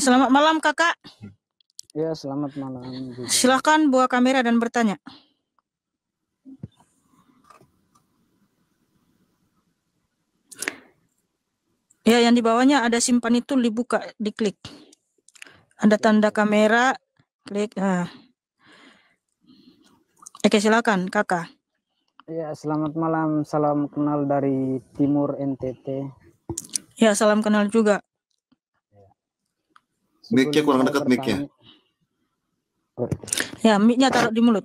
Selamat malam kakak. Ya, selamat malam juga. Silakan buka kamera dan bertanya. Ya, yang di bawahnya ada simpan itu dibuka, diklik. Ada tanda kamera, klik. Oke, silakan kakak. Ya, selamat malam. Salam kenal dari Timur NTT. Ya, salam kenal juga. Mic-nya kurang dekat mic-nya. Ya, mic-nya taruh di mulut.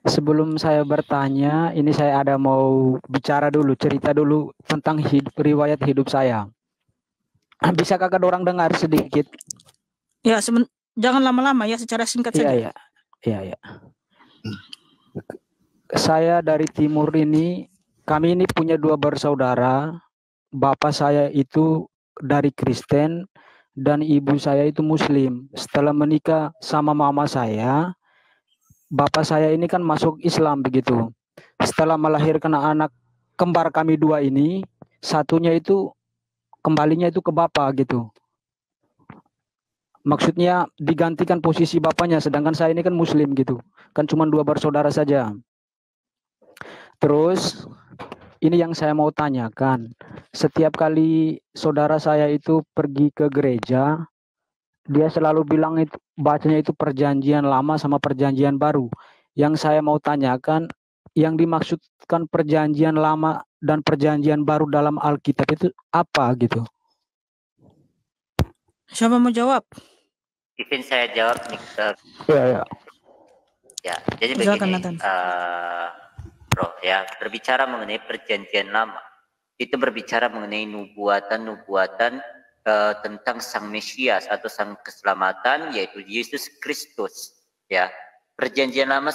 Sebelum saya bertanya, ini saya ada mau bicara dulu, cerita dulu tentang riwayat hidup saya. Bisa kakak dorang dengar sedikit? Ya, jangan lama-lama ya, secara singkat saja. Iya. Saya dari timur ini, kami ini punya 2 bersaudara. Bapak saya itu dari Kristen dan ibu saya itu Muslim. Setelah menikah sama mama saya, bapak saya ini kan masuk Islam begitu. Setelah melahirkan anak kembar kami 2 ini, satunya itu kembalinya itu ke bapak gitu. Maksudnya digantikan posisi bapaknya, sedangkan saya ini kan Muslim gitu. Kan cuma 2 bersaudara saja. Terus ini yang saya mau tanyakan. Setiap kali saudara saya itu pergi ke gereja, dia selalu bilang itu bacanya itu perjanjian lama sama perjanjian baru. Yang saya mau tanyakan, yang dimaksudkan perjanjian lama dan perjanjian baru dalam Alkitab itu apa gitu? Siapa mau jawab? Izin saya jawab nih. Iya. Ya, jadi Silakan, begini, Bro, ya, berbicara mengenai perjanjian lama, itu berbicara mengenai nubuatan tentang Sang Mesias atau Sang Keselamatan, yaitu Yesus Kristus. Ya, perjanjian lama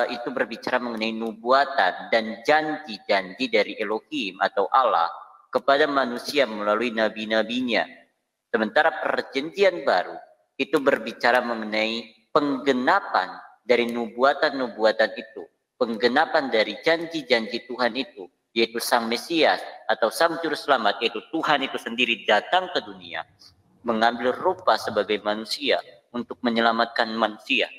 itu berbicara mengenai nubuatan dan janji-janji dari Elohim atau Allah kepada manusia melalui nabi-nabinya. Sementara perjanjian baru itu berbicara mengenai penggenapan dari nubuatan-nubuatan itu, penggenapan dari janji-janji Tuhan itu, yaitu Sang Mesias atau Sang Juru Selamat, yaitu Tuhan itu sendiri datang ke dunia, mengambil rupa sebagai manusia untuk menyelamatkan manusia.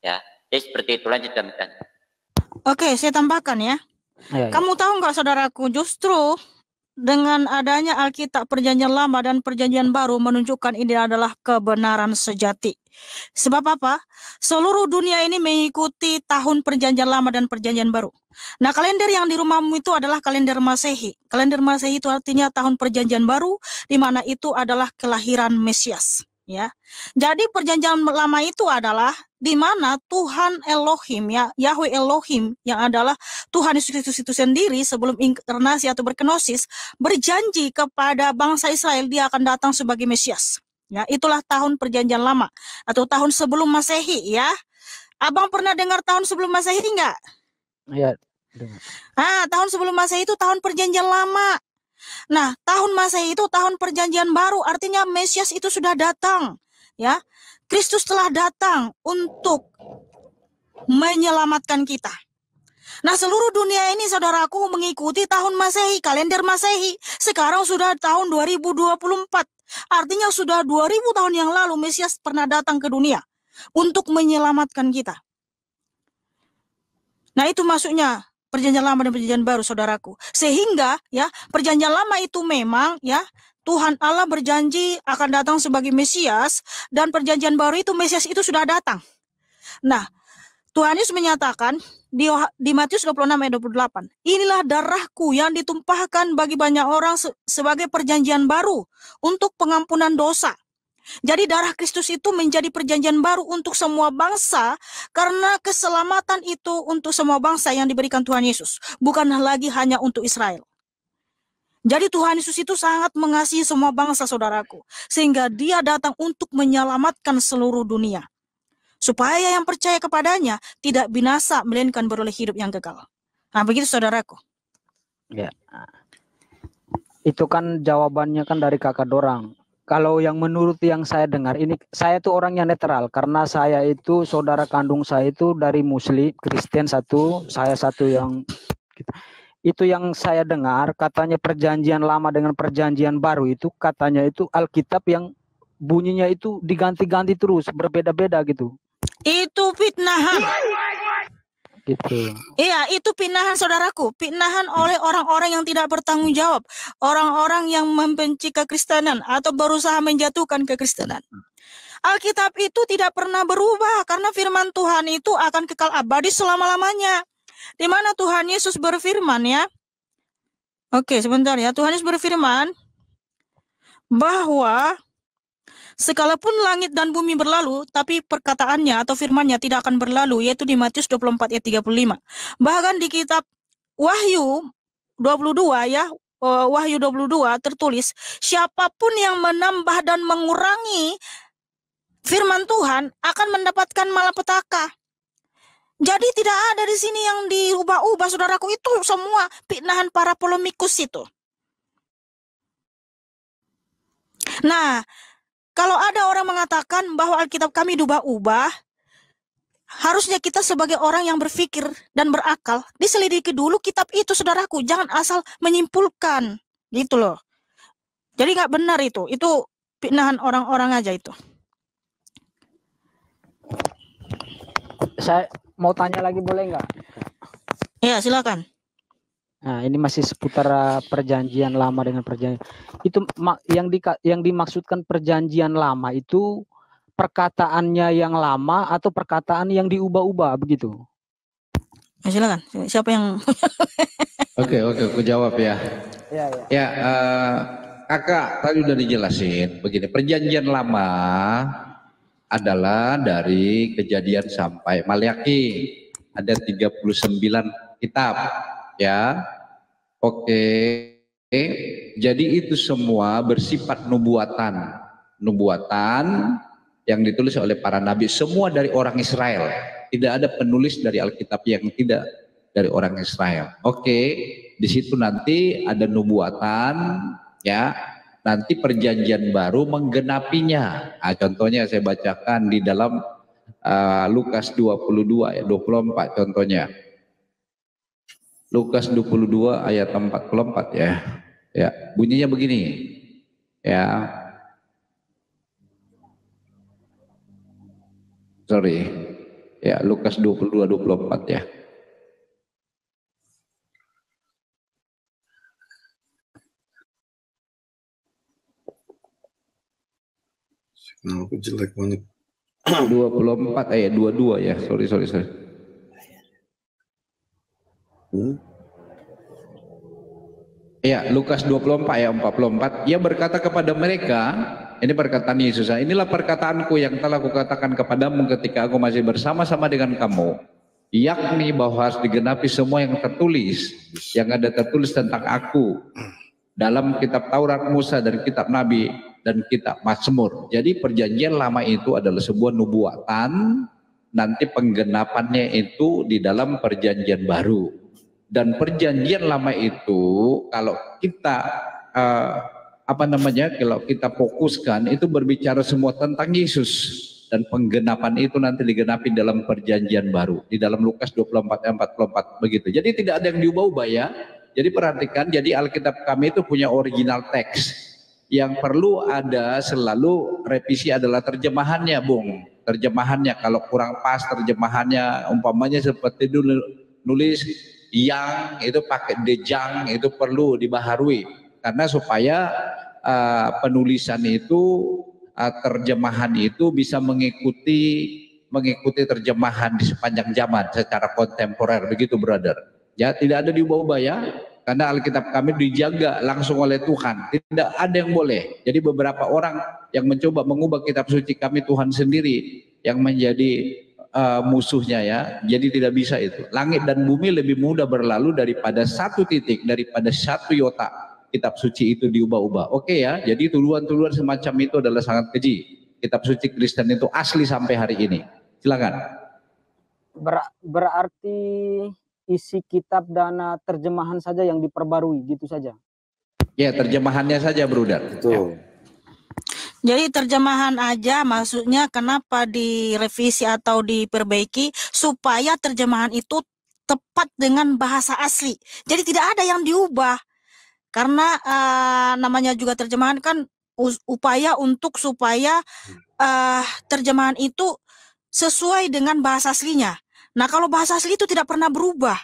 Ya, jadi seperti itu. Lanjut kami kan. Oke, saya tambahkan ya. Kamu tahu nggak saudaraku, justru dengan adanya Alkitab Perjanjian Lama dan Perjanjian Baru menunjukkan ini adalah kebenaran sejati. Sebab apa? Seluruh dunia ini mengikuti tahun Perjanjian Lama dan Perjanjian Baru. Nah, kalender yang di rumahmu itu adalah kalender Masehi. Kalender Masehi itu artinya tahun Perjanjian Baru, di mana itu adalah kelahiran Mesias. Ya, jadi Perjanjian Lama itu adalah di mana Tuhan Elohim, ya, Yahweh Elohim, yang adalah Tuhan Yesus Kristus itu sendiri sebelum inkarnasi atau berkenosis berjanji kepada bangsa Israel dia akan datang sebagai Mesias. Ya, itulah tahun Perjanjian Lama atau tahun sebelum Masehi ya. Abang pernah dengar tahun sebelum Masehi enggak? Iya. Tahun sebelum Masehi itu tahun Perjanjian Lama. Nah, tahun Masehi itu tahun Perjanjian Baru, artinya Mesias itu sudah datang, ya. Kristus telah datang untuk menyelamatkan kita. Nah, seluruh dunia ini saudaraku mengikuti tahun Masehi, kalender Masehi. Sekarang sudah tahun 2024. Artinya sudah 2000 tahun yang lalu Mesias pernah datang ke dunia untuk menyelamatkan kita. Nah, itu maksudnya Perjanjian Lama dan Perjanjian Baru, saudaraku. Sehingga ya, Perjanjian Lama itu memang ya Tuhan Allah berjanji akan datang sebagai Mesias, dan Perjanjian Baru itu Mesias itu sudah datang. Nah, Tuhan Yesus menyatakan di Matius 26 ayat 28, inilah darahku yang ditumpahkan bagi banyak orang sebagai perjanjian baru untuk pengampunan dosa. Jadi darah Kristus itu menjadi perjanjian baru untuk semua bangsa, karena keselamatan itu untuk semua bangsa yang diberikan Tuhan Yesus, bukan lagi hanya untuk Israel. Jadi Tuhan Yesus itu sangat mengasihi semua bangsa, saudaraku, sehingga dia datang untuk menyelamatkan seluruh dunia, supaya yang percaya kepadanya tidak binasa, melainkan beroleh hidup yang kekal. Nah, begitu saudaraku. Ya. Itu kan jawabannya kan dari kakak dorang. Kalau yang menurut yang saya dengar, ini saya tuh orang yang netral, karena saya itu saudara kandung saya itu dari Muslim, Kristen satu, saya satu yang gitu. Itu yang saya dengar, katanya perjanjian lama dengan perjanjian baru itu katanya itu Alkitab yang bunyinya itu diganti-ganti terus, berbeda-beda gitu. Itu fitnahan. Gitu. Iya, itu fitnahan saudaraku. Fitnahan oleh orang-orang yang tidak bertanggung jawab. Orang-orang yang membenci kekristenan atau berusaha menjatuhkan kekristenan. Alkitab itu tidak pernah berubah karena firman Tuhan itu akan kekal abadi selama-lamanya. Di mana Tuhan Yesus berfirman ya. Oke, sebentar ya. Tuhan Yesus berfirman bahwa sekalipun langit dan bumi berlalu, tapi perkataannya atau firmannya tidak akan berlalu, yaitu di Matius 24 ayat 35. Bahkan di kitab Wahyu 22 ya, Wahyu 22 tertulis, siapapun yang menambah dan mengurangi firman Tuhan akan mendapatkan malapetaka. Jadi tidak ada di sini yang diubah-ubah, saudaraku. Itu semua fitnahan para polemikus itu. Nah, kalau ada orang mengatakan bahwa Alkitab kami diubah-ubah, harusnya kita sebagai orang yang berpikir dan berakal, diselidiki dulu kitab itu, saudaraku. Jangan asal menyimpulkan, gitu loh. Jadi nggak benar itu fitnahan orang-orang aja itu. Saya mau tanya lagi boleh nggak? Ya, silakan. Nah, ini masih seputar perjanjian lama dengan perjanjian. Itu yang dimaksudkan perjanjian lama itu perkataannya yang lama atau perkataan yang diubah-ubah begitu? Ya, silakan. Siapa yang Oke, aku jawab ya. Ya. Kakak tadi udah dijelasin begini, perjanjian lama adalah dari Kejadian sampai Maliaki. Ada 39 kitab ya. Oke. Jadi itu semua bersifat nubuatan. Nubuatan yang ditulis oleh para nabi, semua dari orang Israel. Tidak ada penulis dari Alkitab yang tidak dari orang Israel. Oke, di situ nanti ada nubuatan ya. Nanti perjanjian baru menggenapinya. Nah, contohnya saya bacakan di dalam Lukas 22 ayat 24 contohnya. Lukas 22 ayat 44 ya. Ya, bunyinya begini. Ya. Sorry. Ya, Lukas 22 24 ya. Nah, aku jelek banget. 24 ayat 22 ya. Sorry. Ya, Lukas 24 ayat 44. Ia berkata kepada mereka, ini perkataan Yesus, inilah perkataanku yang telah kukatakan kepadamu ketika aku masih bersama-sama dengan kamu, yakni bahwa harus digenapi semua yang tertulis, yang ada tertulis tentang aku dalam kitab Taurat Musa dan kitab Nabi dan kitab Mazmur. Jadi perjanjian lama itu adalah sebuah nubuatan, nanti penggenapannya itu di dalam perjanjian baru. Dan perjanjian lama itu kalau kita kalau kita fokuskan itu berbicara semua tentang Yesus, dan penggenapan itu nanti digenapi dalam perjanjian baru di dalam Lukas 24 ayat 44 begitu. Jadi tidak ada yang diubah-ubah ya. Jadi perhatikan, jadi Alkitab kami itu punya original teks. Yang perlu ada selalu revisi adalah terjemahannya, Bung. Terjemahannya kalau kurang pas terjemahannya, umpamanya seperti dulu nulis yang itu pakai dejang, itu perlu dibaharui karena supaya penulisan itu terjemahan itu bisa mengikuti terjemahan di sepanjang zaman secara kontemporer begitu, brother. Ya, tidak ada diubah-ubah ya. Karena Alkitab kami dijaga langsung oleh Tuhan. Tidak ada yang boleh. Jadi beberapa orang yang mencoba mengubah kitab suci kami, Tuhan sendiri yang menjadi musuhnya ya. Jadi tidak bisa itu. Langit dan bumi lebih mudah berlalu daripada satu titik, daripada satu iota kitab suci itu diubah-ubah. Oke ya. Jadi tuduhan-tuduhan semacam itu adalah sangat keji. Kitab suci Kristen itu asli sampai hari ini. Silakan. Berarti isi kitab dan terjemahan saja yang diperbarui gitu saja. Ya, terjemahannya saja, brother. Betul. Jadi terjemahan aja, maksudnya kenapa direvisi atau diperbaiki supaya terjemahan itu tepat dengan bahasa asli. Jadi tidak ada yang diubah. Karena namanya juga terjemahan kan upaya untuk supaya terjemahan itu sesuai dengan bahasa aslinya. Nah, kalau bahasa asli itu tidak pernah berubah.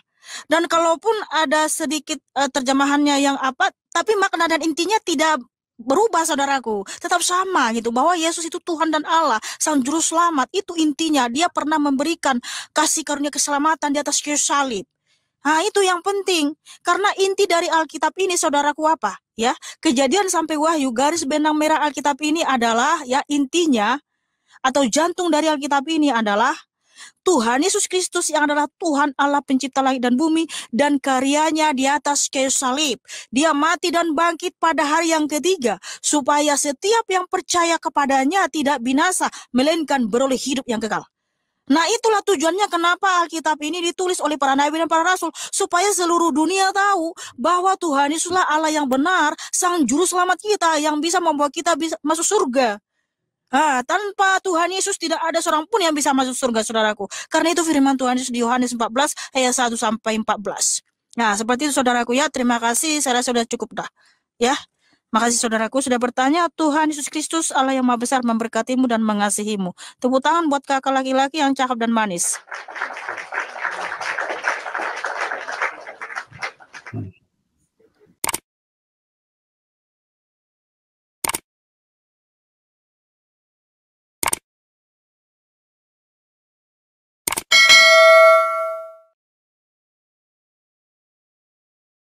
Dan kalaupun ada sedikit terjemahannya yang apa, tapi makna dan intinya tidak berubah, saudaraku. Tetap sama gitu, bahwa Yesus itu Tuhan dan Allah, Sang Juru Selamat. Itu intinya, dia pernah memberikan kasih karunia keselamatan di atas kayu salib. Nah, itu yang penting. Karena inti dari Alkitab ini, saudaraku, apa? Ya, Kejadian sampai Wahyu, garis benang merah Alkitab ini adalah, ya, intinya atau jantung dari Alkitab ini adalah Tuhan Yesus Kristus yang adalah Tuhan Allah pencipta langit dan bumi, dan karyanya di atas kayu salib. Dia mati dan bangkit pada hari yang ketiga, supaya setiap yang percaya kepadanya tidak binasa, melainkan beroleh hidup yang kekal. Nah, itulah tujuannya kenapa Alkitab ini ditulis oleh para nabi dan para rasul, supaya seluruh dunia tahu bahwa Tuhan Yesuslah Allah yang benar, Sang Juru Selamat kita, yang bisa membawa kita bisa masuk surga. Tanpa Tuhan Yesus tidak ada seorang pun yang bisa masuk surga, saudaraku. Karena itu firman Tuhan Yesus di Yohanes 14 ayat 1 sampai 14. Nah, seperti itu, saudaraku, ya. Terima kasih, saya rasa sudah cukup dah. Ya. Makasih, saudaraku, sudah bertanya. Tuhan Yesus Kristus, Allah yang Maha Besar, memberkatimu dan mengasihimu. Tepuk tangan buat kakak laki-laki yang cakep dan manis.